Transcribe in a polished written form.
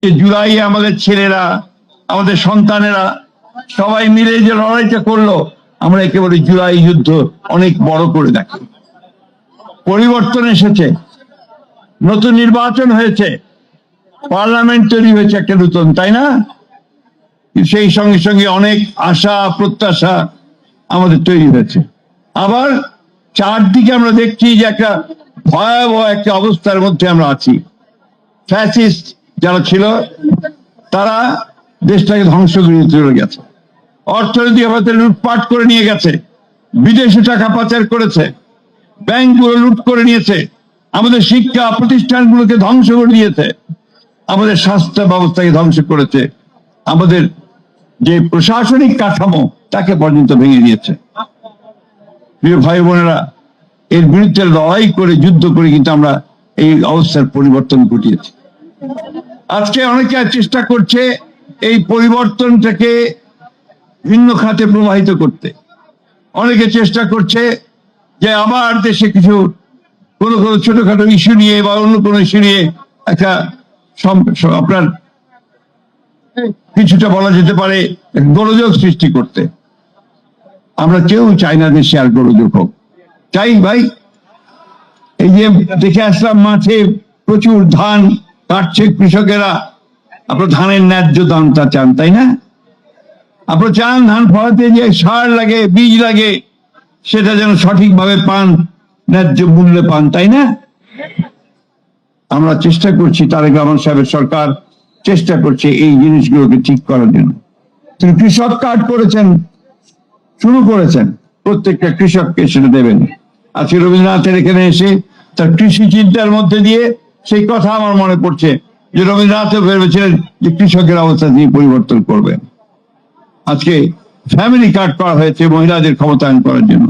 জুলাই আমাদের ছেলেরা, আমাদের সন্তানেরা সবাই মিলে যে লড়াইটা করলো, আমরা একেবারে জুলাই যুদ্ধ অনেক বড় করে দেখি। পরিবর্তন এসেছে, নতুন নির্বাচন হয়েছে, পার্লামেন্ট তৈরি হয়েছে একটা নতুন, তাই না? সেই সঙ্গে সঙ্গে অনেক আশা প্রত্যাশা আমাদের তৈরি হয়েছে। আবার চারদিকে আমরা দেখছি যে একটা ভয়াবহ একটা অবস্থার মধ্যে আমরা আছি। ফ্যাসিস্ট যারা ছিল তারা দেশটাকে ধ্বংস করে চলে গেছে, অর্থনৈতিক অবস্থা লুটপাট করে নিয়ে গেছে, বিদেশে টাকা পাচার করেছে, ব্যাংকগুলো লুট করে নিয়েছে, আমাদের শিক্ষা প্রতিষ্ঠানগুলোকে ধ্বংস করে দিয়েছে, আমাদের স্বাস্থ্য ব্যবস্থাকে ধ্বংস করেছে, আমাদের যে প্রশাসনিক কাঠামো তাকে পর্যন্ত ভেঙে দিয়েছে। প্রিয় ভাই বোনেরা, এর বিরুদ্ধে লড়াই করে যুদ্ধ করে কিন্তু আমরা এই অবস্থার পরিবর্তন ঘটিয়েছি। আজকে অনেকে চেষ্টা করছে এই পরিবর্তনটাকে ভিন্ন খাতে প্রবাহিত করতে। অনেকে চেষ্টা করছে যে আবার দেশে কিছু কোনো কোনো ছোটখাটো ইস্যু নিয়ে বা অন্য কোনো ইস্যু নিয়ে একটা আপনার কিছুটা বলা যেতে পারে গোলযোগ সৃষ্টি করতে। আমরা কেউ চাই না দেশে আর গোলযোগ হোক। চাই ভাই, এই যে দেখে আসলাম মাঠে প্রচুর ধান কাটছে কৃষকেরা, আপনার ধানের ন্যায্য দামটা চান, তাই না? আপনার চান ধান ফলাতে যে সার লাগে, বীজ লাগে, সেটা যেন সঠিকভাবে পান, ন্যায্য মূল্যে পান, তাই না? আমরা চেষ্টা করছি, তারেক রহমান সাহেবের সরকার চেষ্টা করছে এই জিনিসগুলোকে ঠিক করার জন্য। তিনি কৃষক কার্ড করেছেন, শুরু করেছেন, প্রত্যেকটা কৃষককে সেটা দেবেন। আজকে রবীন্দ্রনাথের এখানে এসে তার কৃষি চিন্তার মধ্যে দিয়ে সেই কথা আমার মনে পড়ছে যে রবীন্দ্রনাথও ভেবেছিলেন যে কৃষকের অবস্থা তিনি পরিবর্তন করবেন। আজকে ফ্যামিলি কার্ড করা হয়েছে মহিলাদের ক্ষমতায়ন করার জন্য।